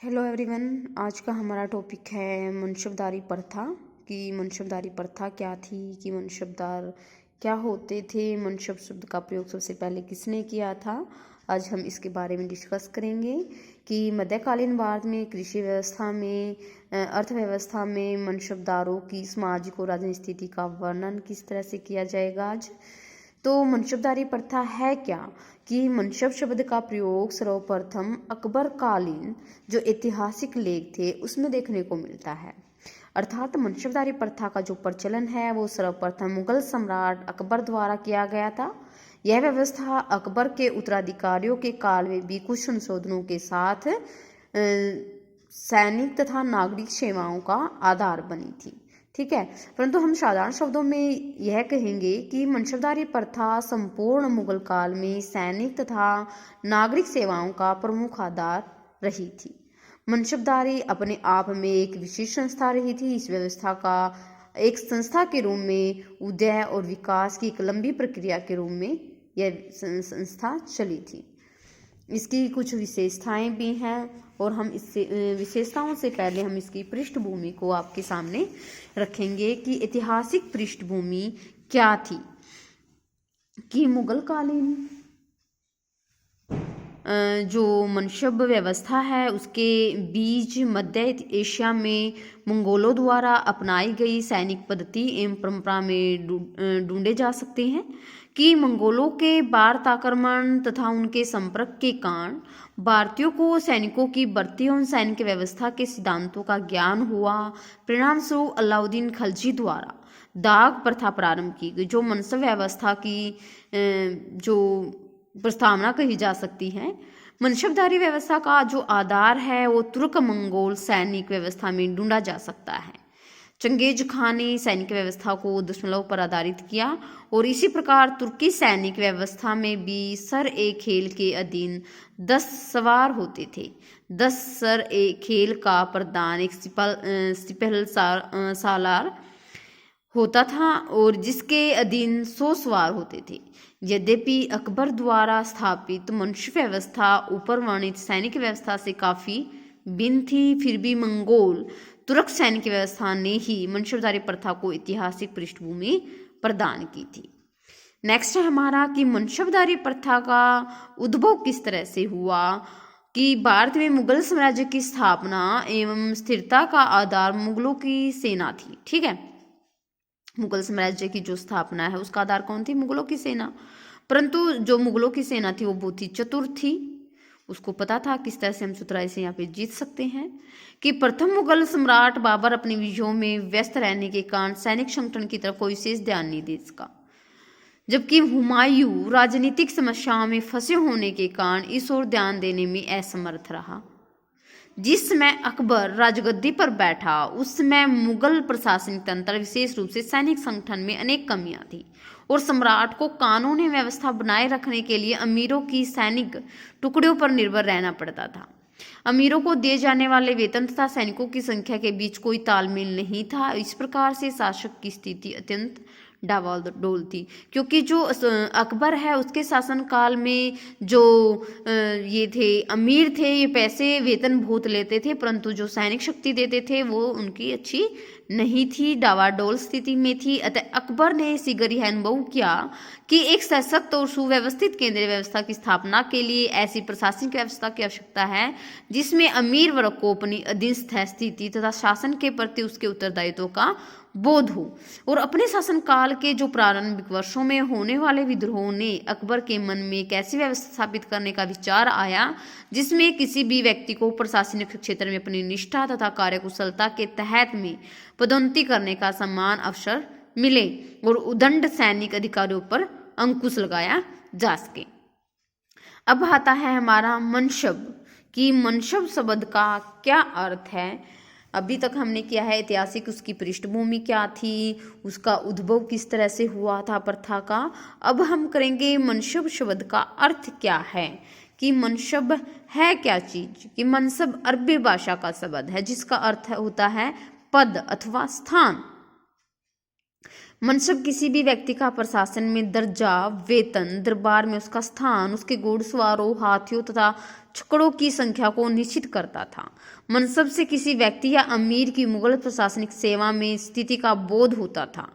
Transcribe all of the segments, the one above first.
Hello everyone. आज का हमारा टॉपिक है मनसबदारी प्रथा। कि मनसबदारी प्रथा क्या थी, कि मनसबदार क्या होते थे, मनसब शब्द का प्रयोग सबसे पहले किसने किया था। आज हम इसके बारे में डिस्कस करेंगे कि मध्यकालीन भारत में कृषि व्यवस्था में, अर्थव्यवस्था में मनसबदारों की सामाजिक और राजनीतिक स्थिति का वर्णन किस तरह से किया जाएगा आज। तो मनसबदारी प्रथा है क्या, कि मनसब शब्द का प्रयोग सर्वप्रथम अकबर कालीन जो ऐतिहासिक लेख थे उसमें देखने को मिलता है। अर्थात मनसबदारी प्रथा का जो प्रचलन है वो सर्वप्रथम मुगल सम्राट अकबर द्वारा किया गया था। यह व्यवस्था अकबर के उत्तराधिकारियों के काल में भी कुछ संशोधनों के साथ सैनिक तथा नागरिक सेवाओं का आधार बनी थी। ठीक है, परंतु हम साधारण शब्दों में यह कहेंगे कि मनसबदारी प्रथा संपूर्ण मुगल काल में सैनिक तथा नागरिक सेवाओं का प्रमुख आधार रही थी। मनसबदारी अपने आप में एक विशेष संस्था रही थी। इस व्यवस्था का एक संस्था के रूप में उदय और विकास की एक लंबी प्रक्रिया के रूप में यह संस्था चली थी। इसकी कुछ विशेषताएं भी हैं और हम इससे विशेषताओं से पहले हम इसकी पृष्ठभूमि को आपके सामने रखेंगे कि ऐतिहासिक पृष्ठभूमि क्या थी। कि मुगल कालीन जो मनसब व्यवस्था है उसके बीच मध्य एशिया में मंगोलों द्वारा अपनाई गई सैनिक पद्धति एवं परंपरा में ढूंढे जा सकते हैं। कि मंगोलों के भारत आक्रमण तथा उनके संपर्क के कारण भारतीयों को सैनिकों की भर्ती एवं सैनिक व्यवस्था के सिद्धांतों का ज्ञान हुआ। परिणाम स्वरूप अलाउद्दीन खिलजी द्वारा दाग प्रथा प्रारंभ की गई, जो मनसब व्यवस्था की जो प्रस्तावना कही जा सकती है। मनसबदारी व्यवस्था का जो आधार है वो तुर्क मंगोल सैनिक व्यवस्था में ढूंढा जा सकता है। चंगेज खान ने सैनिक व्यवस्था को दशमलव पर आधारित किया और इसी प्रकार तुर्की सैनिक व्यवस्था में भी सर ए खेल के अधीन 10 सवार होते थे। 10 सर ए खेल का प्रधान एक सिपहल सालार होता था और जिसके अधीन 100 सवार होते थे। यद्यपि अकबर द्वारा स्थापित मनसब व्यवस्था ऊपर वर्णित सैनिक व्यवस्था से काफी भिन्न थी, फिर भी मंगोल तुर्क सैनिक व्यवस्था ने ही मनसबदारी प्रथा को ऐतिहासिक पृष्ठभूमि प्रदान की थी। नेक्स्ट है हमारा कि मनसबदारी प्रथा का उद्भव किस तरह से हुआ। कि भारत में मुगल साम्राज्य की स्थापना एवं स्थिरता का आधार मुगलों की सेना थी। ठीक है, मुगल साम्राज्य की जो स्थापना है उसका आधार कौन थी? मुगलों की सेना। परंतु जो मुगलों की सेना थी वो बहुत ही चतुर थी, उसको पता था किस तरह से हम चतुराई से यहाँ पे जीत सकते हैं। कि प्रथम मुगल सम्राट बाबर अपनी विजयों में व्यस्त रहने के कारण सैनिक संगठन की तरफ कोई विशेष ध्यान नहीं दे सका, जबकि हुमायूं राजनीतिक समस्याओं में फंसे होने के कारण इस ओर ध्यान देने में असमर्थ रहा। जिस समय अकबर राजगद्दी पर बैठा उस समय मुगल प्रशासनिक तंत्र विशेष रूप से सैनिक संगठन में अनेक कमियां थी और सम्राट को कानूनी व्यवस्था बनाए रखने के लिए अमीरों की सैनिक टुकड़ों पर निर्भर रहना पड़ता था। अमीरों को दिए जाने वाले वेतन तथा सैनिकों की संख्या के बीच कोई तालमेल नहीं था। इस प्रकार से शासक की स्थिति अत्यंत डावाडोल थी, क्योंकि जो अकबर है उसके शासनकाल में जो ये थे अमीर थे, ये पैसे वेतन बहुत लेते थे, परंतु जो सैनिक शक्ति देते थे वो उनकी अच्छी नहीं थी, डावाडोल स्थिति में थी। अतः अकबर ने शीघ्र यह अनुभव किया कि एक सशक्त और सुव्यवस्थित केंद्रीय व्यवस्था की स्थापना के लिए ऐसी प्रशासनिक व्यवस्था की आवश्यकता है जिसमें अमीर वर्ग को अपनी अधीनस्थ स्थिति तथा शासन के प्रति उसके उत्तरदायित्व का बोध हो। और अपने शासनकाल के जो प्रारंभिक वर्षों में होने वाले विद्रोहों ने अकबर के मन में एक ऐसी व्यवस्था स्थापित करने का विचार आया जिसमें किसी भी व्यक्ति को प्रशासनिक क्षेत्र में अपनी निष्ठा तथा कार्यकुशलता के तहत में पदोन्नति करने का समान अवसर मिले और उदंड सैनिक अधिकारियों पर अंकुश लगाया जा सके। अब आता है हमारा मनसब। कि मनसब शब्द का क्या अर्थ है। अभी तक हमने किया है ऐतिहासिक उसकी पृष्ठभूमि क्या थी, उसका उद्भव किस तरह से हुआ था प्रथा का। अब हम करेंगे मनसब शब्द का अर्थ क्या है। कि मनसब है क्या चीज। कि मनसब अरबी भाषा का शब्द है जिसका अर्थ होता है पद अथवा स्थान। मनसब किसी भी व्यक्ति का प्रशासन में दर्जा, वेतन, दरबार में उसका स्थान, उसके घुड़सवारों, हाथियों तथा छकड़ों की संख्या को निश्चित करता था। मनसब से किसी व्यक्ति या अमीर की मुगल प्रशासनिक सेवा में स्थिति का बोध होता था।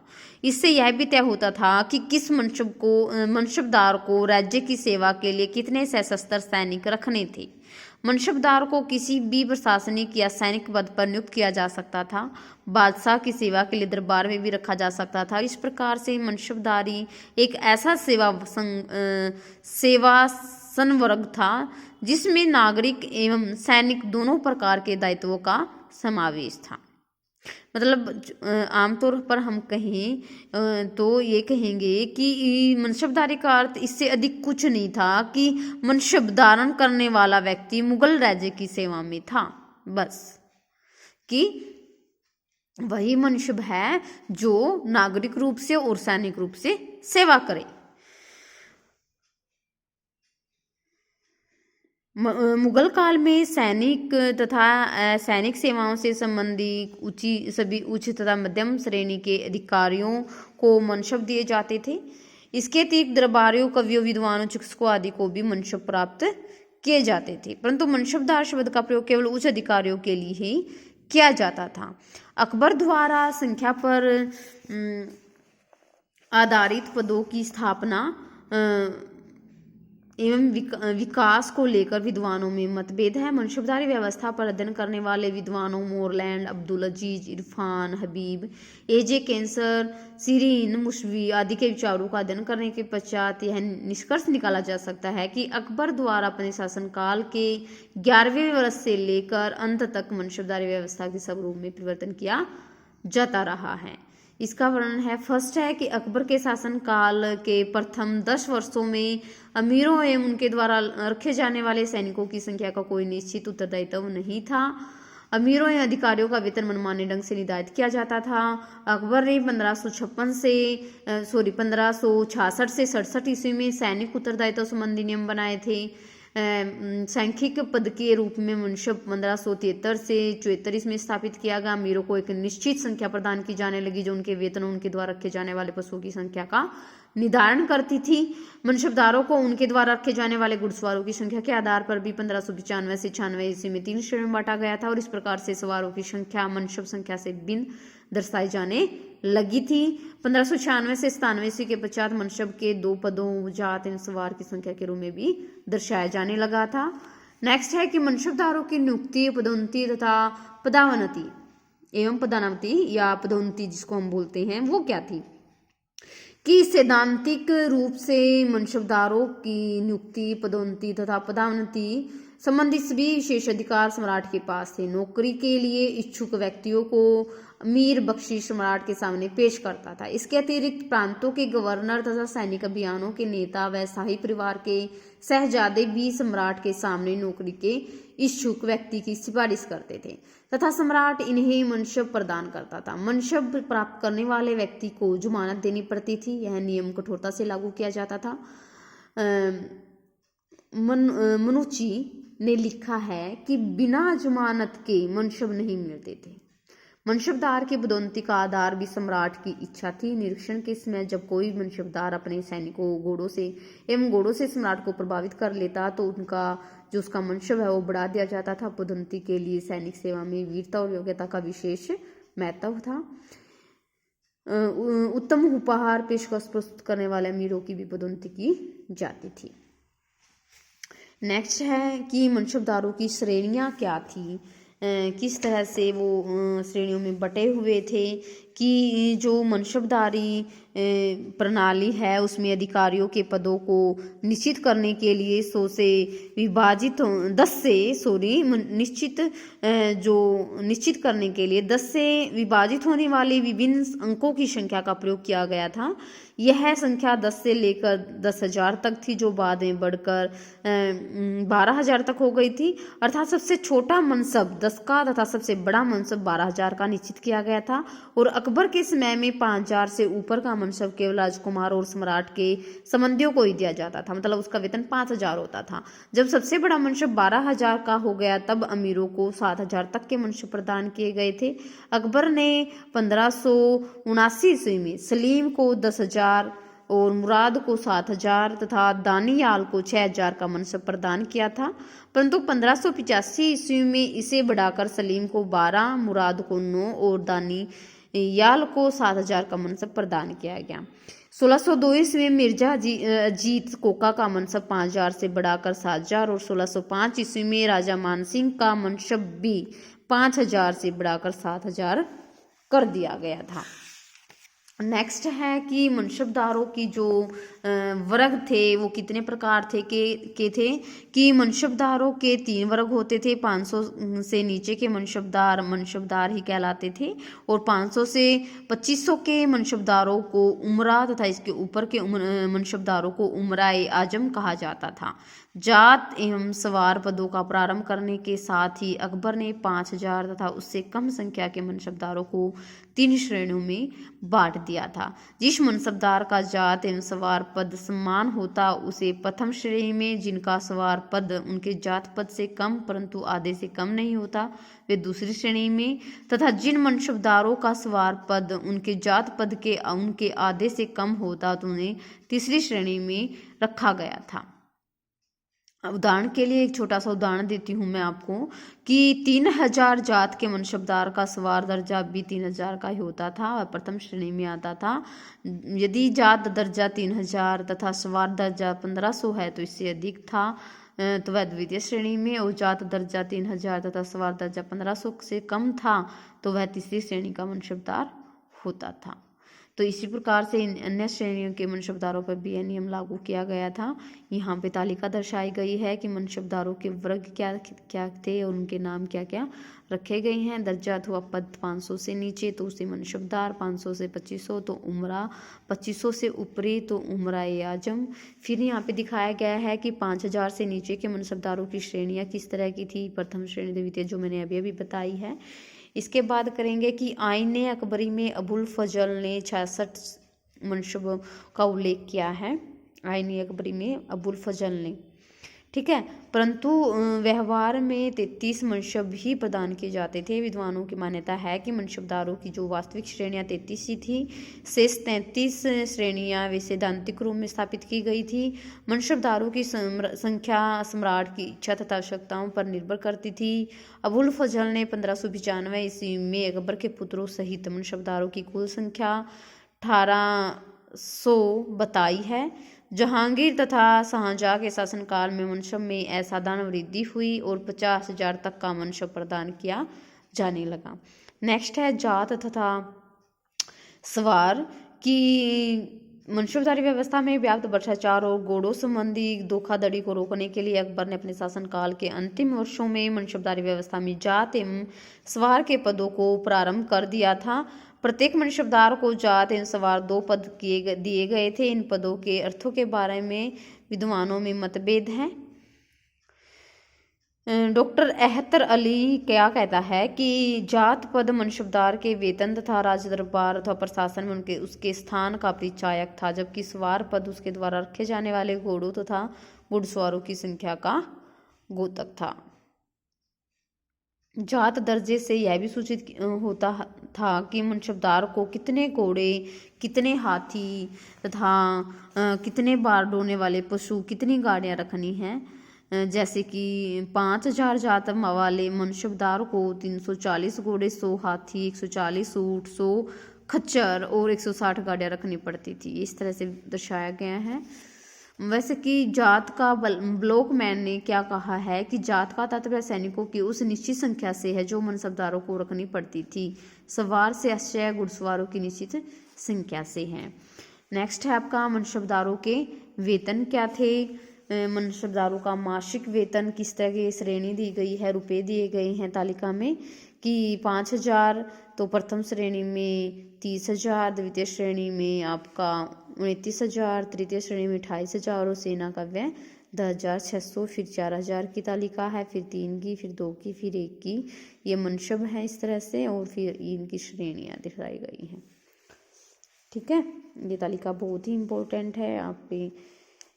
इससे यह भी तय होता था कि किस मनसबदार को राज्य की सेवा के लिए कितने सशस्त्र सैनिक रखने थे। मनसबदार को किसी भी प्रशासनिक या सैनिक पद पर नियुक्त किया जा सकता था। बादशाह की सेवा के लिए दरबार में भी रखा जा सकता था। इस प्रकार से मनसबदारी एक ऐसा सेवा संवर्ग था जिसमें नागरिक एवं सैनिक दोनों प्रकार के दायित्वों का समावेश था। मतलब आमतौर पर हम कहें तो ये कहेंगे कि मनसबदारी का अर्थ इससे अधिक कुछ नहीं था कि मनसब धारण करने वाला व्यक्ति मुगल राज्य की सेवा में था, बस कि वही मनसब है जो नागरिक रूप से और सैनिक रूप से सेवा करे। मुगल काल में सैनिक तथा सैनिक सेवाओं से संबंधी सभी उच्च तथा मध्यम श्रेणी के अधिकारियों को मनसब दिए जाते थे। इसके अतिरिक्त दरबारियों, कवियों, विद्वानों, चिकित्सकों आदि को भी मनसब प्राप्त किए जाते थे, परंतु मनसबदार शब्द का प्रयोग केवल उच्च अधिकारियों के लिए ही किया जाता था। अकबर द्वारा संख्या पर आधारित पदों की स्थापना एवं विकास को लेकर विद्वानों में मतभेद है। मनसबदारी व्यवस्था पर अध्ययन करने वाले विद्वानों मोरलैंड, अब्दुल अजीज, इरफान, हबीब, एजे कैंसर, सीरीन, मुशवी आदि के विचारों का अध्ययन करने के पश्चात यह निष्कर्ष निकाला जा सकता है कि अकबर द्वारा अपने शासनकाल के 11वें वर्ष से लेकर अंत तक मनसबदारी व्यवस्था के सब रूप में परिवर्तन किया जाता रहा है। इसका वर्णन है। फर्स्ट है कि अकबर के शासनकाल के प्रथम 10 वर्षों में अमीरों एवं उनके द्वारा रखे जाने वाले सैनिकों की संख्या का कोई निश्चित उत्तरदायित्व नहीं था। अमीरों एवं अधिकारियों का वेतन मनमाने ढंग से निर्धारित किया जाता था। अकबर ने 1566 से 67 ईस्वी में सैनिक उत्तरदायित्व संबंधी नियम बनाए थे। सांख्यिक पद के रूप में मनसब 1573 से 74 में स्थापित किया गया। अमीरों को एक निश्चित संख्या प्रदान की जाने लगी जो उनके वेतन और उनके द्वारा रखे जाने वाले पशुओं की संख्या का निर्धारण करती थी। मनसबदारों को उनके द्वारा रखे जाने वाले घुड़सवारों की संख्या के आधार पर भी 1595 से 96 ईस्वी में 3 श्रेणियों में बांटा गया था और इस प्रकार से सवारों की संख्या मनसब संख्या से भिन्न दर्शाई जाने लगी थी। 1596 से 97 ईस्वी के पश्चात मनसब के 2 पदों, जात एवं सवार की संख्या के रूप में भी दर्शाया जाने लगा था। नेक्स्ट है कि मनसबदारों की नियुक्ति, पदोन्नति तथा पदावनति या पदोन्नति जिसको हम बोलते हैं वो क्या थी कि सैद्धांतिक रूप से मनसबदारों की नियुक्ति, पदोन्नति तथा पदावनति संबंधित सभी विशेष अधिकार सम्राट के पास थे। नौकरी के लिए इच्छुक व्यक्तियों को अमीर बख्शिश सम्राट के सामने पेश करता था। इसके अतिरिक्त प्रांतों के गवर्नर तथा सैनिक अभियानों के नेता व शाही परिवार के शहजादे भी सम्राट के सामने नौकरी के इच्छुक व्यक्ति की सिफारिश करते थे तथा सम्राट इन्हें मनसब प्रदान करता था। मनसब प्राप्त करने वाले व्यक्ति को जमानत देनी पड़ती थी। यह नियम कठोरता से लागू किया जाता था। मनुची ने लिखा है कि बिना जमानत के मनसब नहीं मिलते थे। मनसबदार की पदोन्नति का आधार भी सम्राट की इच्छा थी। निरीक्षण के समय जब कोई मनसबदार अपने सैनिकों, घोड़ों से सम्राट को प्रभावित कर लेता तो उसका मनसब है वो बढ़ा दिया जाता था। पदोन्नति के लिए सैनिक सेवा में वीरता और योग्यता का विशेष महत्व था। उत्तम उपहार पेशकश प्रस्तुत करने वाले अमीरों की भी पदोन्नति की जाती थी। नेक्स्ट है कि मनसबदारों की श्रेणियां क्या थी, किस तरह से वो श्रेणियों में बटे हुए थे कि जो मनसबदारी प्रणाली है उसमें अधिकारियों के पदों को निश्चित करने के लिए 10 से विभाजित होने वाली विभिन्न अंकों की संख्या का प्रयोग किया गया था। यह संख्या 10 से लेकर 10,000 तक थी जो बाद में बढ़कर 12,000 तक हो गई थी। अर्थात सबसे छोटा मनसब 10 का तथा सबसे बड़ा मनसब 12,000 का निश्चित किया गया था और अकबर के समय में 5,000 से ऊपर का मनसब केवल राजकुमार और सम्राट के संबंधियों को ही दिया जाता था, मतलब उसका वेतन 5,000 होता था। जब सबसे बड़ा मनसब 12,000 का हो गया तब अमीरों को 7,000 तक के मनसब प्रदान किए गए थे। अकबर ने 1579 ईस्वी में सलीम को 10,000 और मुराद को 7,000 तथा दानियाल को 6,000 का मनसब प्रदान किया था, परंतु 1585 ईस्वी में इसे बढ़ाकर सलीम को 12, मुराद को 9 और दानियाल को 7,000 का मनसब प्रदान किया गया। 1602 ईस्वी में मिर्जा अजीत कोका का मनसब 5,000 से बढ़ाकर 7,000 और 1605 ईस्वी में राजा मानसिंह का मनसब भी 5,000 से बढ़ाकर 7,000 कर दिया गया था। नेक्स्ट है कि मनसबदारों की जो वर्ग थे वो कितने प्रकार थे के थे कि मनसबदारों के 3 वर्ग होते थे। 500 से नीचे के मनसबदार ही कहलाते थे और 500 से 2500 के मनसबदारों को उमरा तथा इसके ऊपर के मनसबदारों को उमराए आजम कहा जाता था। जात एवं सवार पदों का प्रारंभ करने के साथ ही अकबर ने 5,000 तथा उससे कम संख्या के मनसबदारों को 3 श्रेणियों में बांट दिया था। जिस मनसबदार का जात एवं सवार पद समान होता उसे प्रथम श्रेणी में, जिनका सवार पद उनके जात पद से कम परंतु आधे से कम नहीं होता वे दूसरी श्रेणी में, तथा जिन मनसबदारों का सवार पद उनके जात पद के उनके आधे से कम होता तो उन्हें तीसरी श्रेणी में रखा गया था। उदाहरण के लिए एक छोटा सा उदाहरण देती हूँ मैं आपको कि 3,000 जात के मनसबदार का सवार दर्जा भी 3,000 का ही होता था और प्रथम श्रेणी में आता था। यदि जात दर्जा 3,000 तथा सवार दर्जा 1,500 है तो इससे अधिक था तो वह द्वितीय श्रेणी में, और जात दर्जा 3,000 तथा सवार दर्जा 1,500 से कम था तो वह तीसरी श्रेणी का मनसबदार होता था। तो इसी प्रकार से इन अन्य श्रेणियों के मनसबदारों पर भी यह नियम लागू किया गया था। यहाँ पे तालिका दर्शाई गई है कि मनसबदारों के वर्ग क्या क्या थे और उनके नाम क्या क्या रखे गए हैं। दर्जा अथवा पद 500 से नीचे तो उसे मनसबदार, 500 से 2500 तो उमरा, 2500 से ऊपरी तो उमराए आजम। फिर यहाँ पे दिखाया गया है कि 5,000 से नीचे के मनसबदारों की श्रेणियाँ किस तरह की थी। प्रथम श्रेणी, द्वितीय, जो मैंने अभी अभी बताई है। इसके बाद करेंगे कि आईने अकबरी में अबुल फजल ने 66 मनसब का उल्लेख किया है। आईने अकबरी में अबुल फजल ने, ठीक है, परंतु व्यवहार में 33 मनसब ही प्रदान किए जाते थे। विद्वानों की मान्यता है कि मनसबदारों की जो वास्तविक श्रेणियाँ 33 ही थी, शेष 33 श्रेणियाँ वे सैद्धांतिक रूप में स्थापित की गई थी। मनसबदारों की संख्या सम्राट की इच्छा तथा आवश्यकताओं पर निर्भर करती थी। अबुल फजल ने 1595 ईस्वी में अकबर के पुत्रों सहित मनसबदारों की कुल संख्या 1800 बताई है। जहांगीर तथा शाहजहाँ के शासनकाल में मनसब में असाधारण वृद्धि हुई और 50,000 तक का मनसब प्रदान किया जाने लगा। नेक्स्ट है जात तथा सवार की मनसबदारी व्यवस्था में व्याप्त भ्रष्टाचार और घोड़ों संबंधी धोखाधड़ी को रोकने के लिए अकबर ने अपने शासनकाल के अंतिम वर्षों में मनसबदारी व्यवस्था में जात एवं सवार के पदों को प्रारंभ कर दिया था। प्रत्येक मनसबदार को जात एवं सवार 2 पद दिए गए थे। इन पदों के अर्थों के बारे में विद्वानों में मतभेद हैं। डॉक्टर अहतर अली क्या कहता है कि जात पद मनसबदार के वेतन तथा राज दरबार अथवा प्रशासन में उसके स्थान का परिचायक था, जबकि सवार पद उसके द्वारा रखे जाने वाले घोड़ों तथा घुड़सवारों की संख्या का द्योतक था। जात दर्जे से यह भी सूचित होता था कि मनसबदार को कितने घोड़े, कितने हाथी तथा कितने बार ढोने वाले पशु, कितनी गाड़ियाँ रखनी हैं। जैसे कि 5,000 जात वाले मनसबदार को 340 घोड़े, 100 हाथी, 140 ऊँट, 100 खच्चर और 160 गाड़ियाँ रखनी पड़ती थी। इस तरह से दर्शाया गया है। वैसे कि जात का ब्लॉकमैन ने क्या कहा है कि जात का तात्पर्य सैनिकों की उस निश्चित संख्या से है जो मनसबदारों को रखनी पड़ती थी। सवार से आश्चर्य घुड़सवारों की निश्चित संख्या से है। नेक्स्ट है आपका मनसबदारों के वेतन क्या थे। मनसबदारों का मासिक वेतन किस तरह की श्रेणी दी गई है, रुपए दिए गए हैं तालिका में कि 5,000 तो प्रथम श्रेणी में 30,000, द्वितीय श्रेणी में आपका 29,000, तृतीय श्रेणी में 28,000 और सेना का व्यय 10,600, फिर 4,000 की तालिका है, फिर 3 की, फिर 2 की, फिर 1 की। ये मनशब है इस तरह से, और फिर इनकी श्रेणियाँ दिखाई गई हैं। ठीक है, ये तालिका बहुत ही इम्पोर्टेंट है। आप पे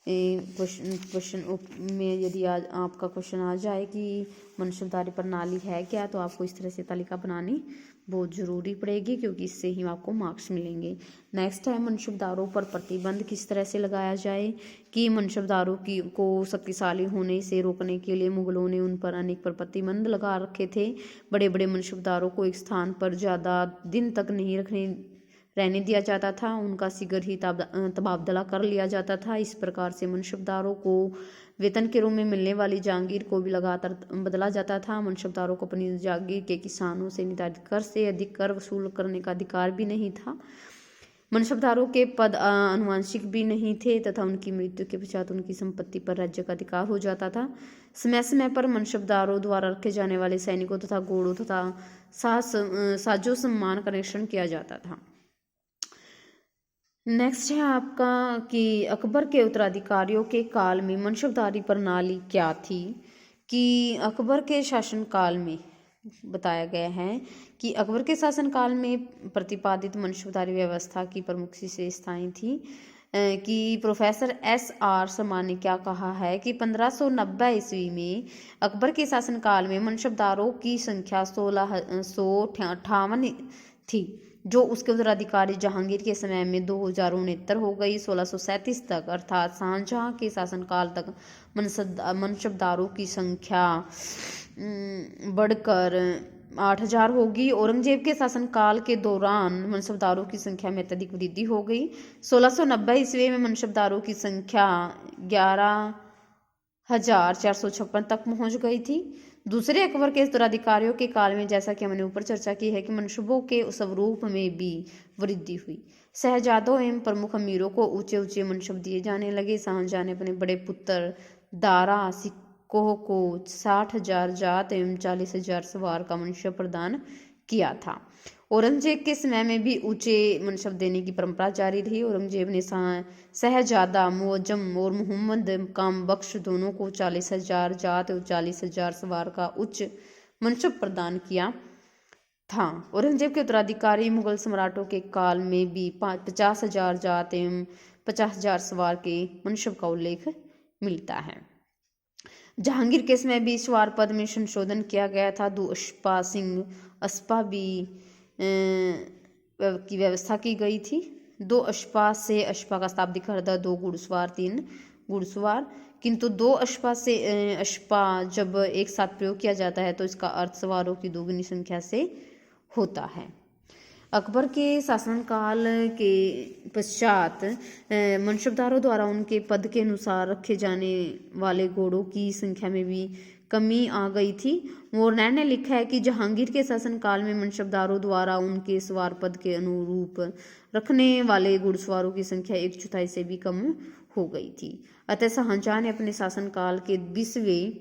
क्वेश्चन में यदि आज आपका क्वेश्चन आ जाए कि मनशबदारी प्रणाली है क्या, तो आपको इस तरह से तालिका बनानी बहुत ज़रूरी पड़ेगी, क्योंकि इससे ही आपको मार्क्स मिलेंगे। नेक्स्ट है मनशबदारों पर प्रतिबंध किस तरह से लगाया जाए, कि मनशबदारों को शक्तिशाली होने से रोकने के लिए मुगलों ने उन पर अनेक पर प्रतिबंध लगा रखे थे। बड़े बड़े मनशबदारों को एक स्थान पर ज़्यादा दिन तक नहीं रहने दिया जाता था, उनका शीघ्र ही तबादला कर लिया जाता था। इस प्रकार से मनशबदारों को वेतन के रूप में मिलने वाली जागीर को भी लगातार बदला जाता था। मनशबदारों को अपनी जागीर के किसानों से निर्धारित कर से अधिक कर वसूल करने का अधिकार भी नहीं था। मनशबदारों के पद आनुवंशिक भी नहीं थे तथा उनकी मृत्यु के पश्चात उनकी संपत्ति पर राज्य का अधिकार हो जाता था। समय समय पर मनशबदारों द्वारा रखे जाने वाले सैनिकों तथा घोड़ों तथा साजो सम्मान का निरीक्षण किया जाता था। नेक्स्ट है आपका कि अकबर के उत्तराधिकारियों के काल में मनशबदारी प्रणाली क्या थी, कि अकबर के शासनकाल में बताया गया है कि अकबर के शासनकाल में प्रतिपादित मनशबदारी व्यवस्था की प्रमुख विशेषताएं थी, कि प्रोफेसर SR शर्मा ने क्या कहा है कि 1590 ईस्वी में अकबर के शासनकाल में मनशबदारों की संख्या 1658 थी, जो उसके उत्तराधिकारी जहांगीर के समय में 2069 हो गई। 1637 तक अर्थात शाहजहां के शासनकाल तक मनशबदारों की संख्या बढ़कर 8,000 होगी। औरंगजेब के शासनकाल के दौरान मनशबदारों की संख्या में अत्यधिक वृद्धि हो गई। 1690 ईस्वी में मनशबदारों की संख्या 11,456 तक पहुंच गई थी। दूसरे अकबर के उत्तराधिकारियों के काल में, जैसा कि हमने ऊपर चर्चा की है, कि मनशबों के स्वरूप में भी वृद्धि हुई। शहजादों एवं प्रमुख अमीरों को ऊंचे ऊंचे मनशब दिए जाने लगे। शाहजहां ने अपने बड़े पुत्र दारा सिकोह को 60,000 जात एवं 40,000 सवार का मनशब प्रदान किया था। औरंगजेब के समय में भी ऊंचे मनशब देने की परंपरा जारी रही। औरंगजेब ने शहजादा मुअज्जम और मोहम्मद काम बख्श दोनों को 40,000 जात और 40,000 सवार का उच्च मनशब प्रदान किया था। औरंगजेब के उत्तराधिकारी मुगल सम्राटों के काल में भी 50,000 जात एवं 50,000 सवार के मनशब का उल्लेख मिलता है। जहांगीर के समय भी सवार पद में संशोधन किया गया था। 2 अशपा सिंह अस्पा भी की व्यवस्था की गई थी। 2 अशपा से अशपा का शाब्दिक अर्थ 2 घुड़सवार 3 घुड़सवार, किंतु 2 अशपा से अशपा जब एक साथ प्रयोग किया जाता है तो इसका अर्थ सवारों की दोगुनी संख्या से होता है। अकबर के शासनकाल के पश्चात मनशबदारों द्वारा उनके पद के अनुसार रखे जाने वाले घोड़ों की संख्या में भी कमी आ गई थी। मोरनैन ने लिखा है कि जहांगीर के शासनकाल में मनशबदारों द्वारा उनके सवार पद के अनुरूप रखने वाले घुड़सवारों की संख्या 1/4 से भी कम हो गई थी। अतः शाहजहां ने अपने शासनकाल के 20वें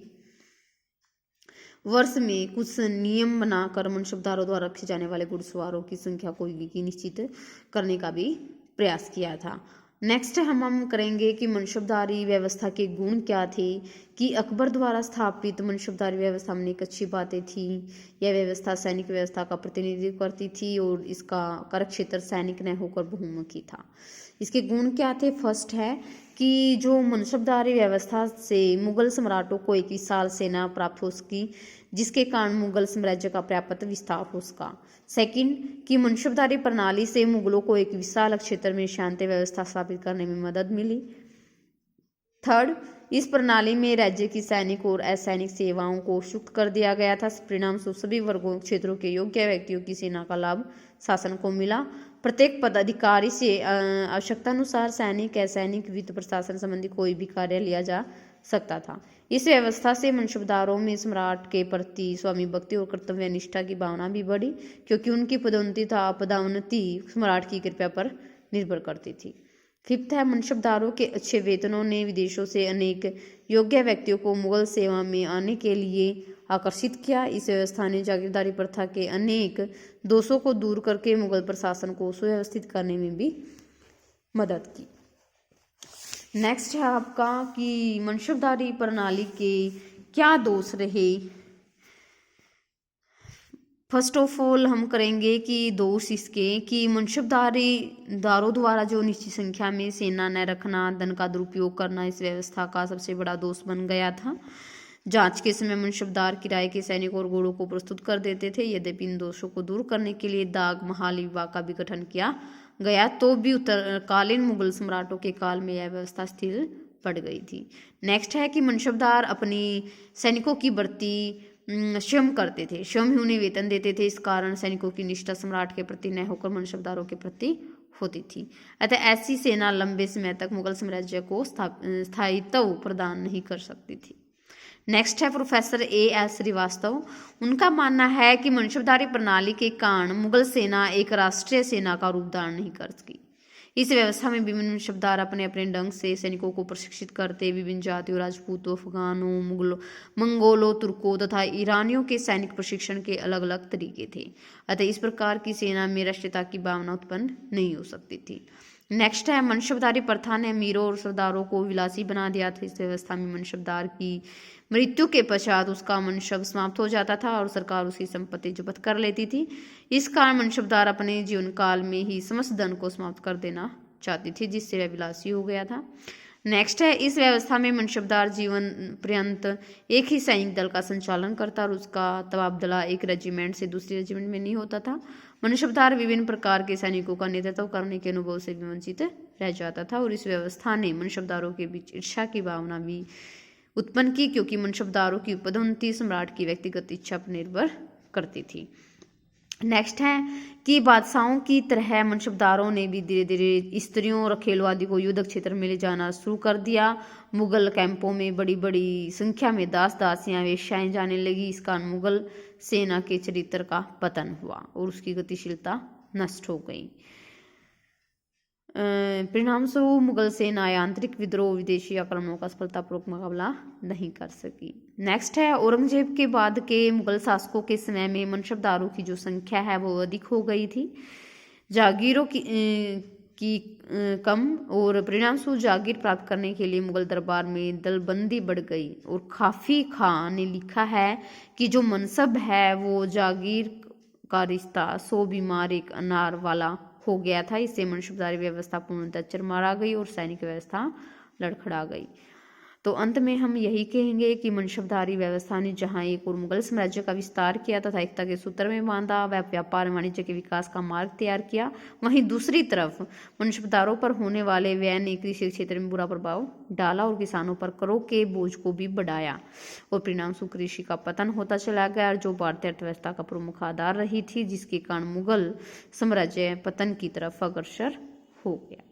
वर्ष में कुछ नियम बनाकर मनशबदारों द्वारा रखे जाने वाले घुड़सवारों की संख्या को निश्चित करने का भी प्रयास किया था। नेक्स्ट हम करेंगे कि मनशबदारी व्यवस्था के गुण क्या थे, कि अकबर द्वारा स्थापित मनशबदारी व्यवस्था में एक अच्छी बातें थी। यह व्यवस्था सैनिक व्यवस्था का प्रतिनिधित्व करती थी और इसका कार्यक्षेत्र सैनिक न होकर बहुमुखी था। इसके गुण क्या थे? फर्स्ट है कि जो मनशबदारी व्यवस्था से मुगल सम्राटों को एक विशाल सेना प्राप्त हो सकी, जिसके कारण मुगल साम्राज्य का पर्याप्त विस्तार हो सका। सेकंड, कि मनशबदारी प्रणाली से मुगलों को एक विशाल क्षेत्र में शांति व्यवस्था स्थापित करने में मदद मिली। थर्ड, इस प्रणाली में राज्य की सैनिक और असैनिक सेवाओं को शुल्क कर दिया गया था। परिणाम स्वरूप सभी वर्गों क्षेत्रों के योग्य व्यक्तियों की सेना का लाभ शासन को मिला। प्रत्येक पदाधिकारी से आवश्यकतानुसार सैनिक, असैनिक, वित्त, प्रशासन संबंधी कोई भी कार्य लिया जा सकता था। इस व्यवस्था से मनशबदारों में सम्राट के प्रति स्वामी भक्ति और कर्तव्य निष्ठा की भावना भी बढ़ी, क्योंकि उनकी पदोन्नति तथा पदोन्नति सम्राट की कृपा पर निर्भर करती थी। फिफ्थ है, मनशबदारों के अच्छे वेतनों ने विदेशों से अनेक योग्य व्यक्तियों को मुगल सेवा में आने के लिए आकर्षित किया। इस व्यवस्था ने जागीरदारी प्रथा के अनेक दोषों को दूर करके मुगल प्रशासन को सुव्यवस्थित करने में भी मदद की। नेक्स्ट है आपका कि मनसबदारी प्रणाली के क्या दोष रहे। फर्स्ट ऑफ ऑल हम करेंगे कि दोष इसके कि मनसबदारों द्वारा जो निश्चित संख्या में सेना न रखना, धन का दुरुपयोग करना इस व्यवस्था का सबसे बड़ा दोष बन गया था। जांच के समय मनसबदार किराए के सैनिक और घोड़ों को प्रस्तुत कर देते थे। यद्यपि इन दोषों को दूर करने के लिए दाग महाल विभाग का भी गठन किया गया, तो भी उत्तरकालीन मुगल सम्राटों के काल में यह व्यवस्था स्थिर पड़ गई थी। नेक्स्ट है कि मनसबदार अपनी सैनिकों की भर्ती स्वयं करते थे, स्वयं ही उन्हें वेतन देते थे। इस कारण सैनिकों की निष्ठा सम्राट के प्रति न होकर मनसबदारों के प्रति होती थी। अतः ऐसी सेना लंबे समय तक मुगल साम्राज्य को स्थायित्व प्रदान नहीं कर सकती थी। नेक्स्ट है प्रोफेसर A.S. श्रीवास्तव। उनका मानना है कि मनसबदारी प्रणाली के कारण मुगल सेना एक राष्ट्रीय सेना का रूप धारण नहीं कर सकी। इस व्यवस्था में विभिन्न मनसबदार अपने अपने ढंग से सैनिकों को प्रशिक्षित करते। विभिन्न जातियों, राजपूतों, अफगानों, मंगोलों, तुर्कों तथा ईरानियों के सैनिक प्रशिक्षण के अलग अलग तरीके थे। अतः इस प्रकार की सेना में राष्ट्रीयता की भावना उत्पन्न नहीं हो सकती थी। नेक्स्ट है मनसबदारी प्रथा ने अमीरों और सरदारों को विलासी बना दिया था। इस व्यवस्था में मनसबदार की मृत्यु के पश्चात उसका मनसब समाप्त हो जाता था और सरकार उसकी संपत्ति जब्त कर लेती थी। इस कारण मनसबदार अपने जीवन काल में ही समस्त धन को समाप्त कर देना चाहती थी, जिससे वह विलासी हो गया था। नेक्स्ट है इस व्यवस्था में मनसबदार जीवन पर्यंत एक ही सैनिक दल का संचालन करता और उसका तबादला एक रेजिमेंट से दूसरे रेजिमेंट में नहीं होता था। मनसबदार विभिन्न प्रकार के सैनिकों का नेतृत्व करने के अनुभव से भी वंचित रह जाता था। और इस व्यवस्था ने मनसबदारों के बीच ईर्ष्या की भावना भी उत्पन्न की, क्योंकि मनसबदारों की पदोन्नति सम्राट की व्यक्तिगत इच्छा पर निर्भर करती थी। नेक्स्ट है कि बादशाहों की तरह मनसबदारों ने भी धीरे धीरे स्त्रियों, रखेलों आदि को युद्ध क्षेत्र में ले जाना शुरू कर दिया। मुगल कैंपों में बड़ी बड़ी संख्या में दास दासियां, वेश्याएं जाने लगी। इस कारण मुगल सेना के चरित्र का पतन हुआ और उसकी गतिशीलता नष्ट हो गई। परिणामस्वरूप मुगल सेना आंतरिक विद्रोह, विदेशी आक्रमणों का सफलतापूर्वक मुकाबला नहीं कर सकी। नेक्स्ट है औरंगजेब के बाद के मुगल शासकों के समय में मनसबदारों की जो संख्या है वो अधिक हो गई थी, जागीरों की कम, और परिणामस्वरूप जागीर प्राप्त करने के लिए मुगल दरबार में दलबंदी बढ़ गई। और काफी खां ने लिखा है कि जो मनसब है वो जागीर का रिश्ता 100 बीमार एक अनार वाला हो गया था। इससे मनसबदारी व्यवस्था पूर्णतः चरमरा गई और सैनिक व्यवस्था लड़खड़ा गई। तो अंत में हम यही कहेंगे कि मनसबदारी व्यवस्था ने जहां एक और मुगल साम्राज्य का विस्तार किया तथा एकता के सूत्र में बांधा, वह व्यापार वाणिज्य के विकास का मार्ग तैयार किया, वहीं दूसरी तरफ मनसबदारों पर होने वाले व्यय ने कृषि क्षेत्र में बुरा प्रभाव डाला और किसानों पर करों के बोझ को भी बढ़ाया और परिणामस्वरूप कृषि का पतन होता चला गया, जो भारतीय अर्थव्यवस्था का प्रमुख आधार रही थी, जिसके कारण मुगल साम्राज्य पतन की तरफ अग्रसर हो गया।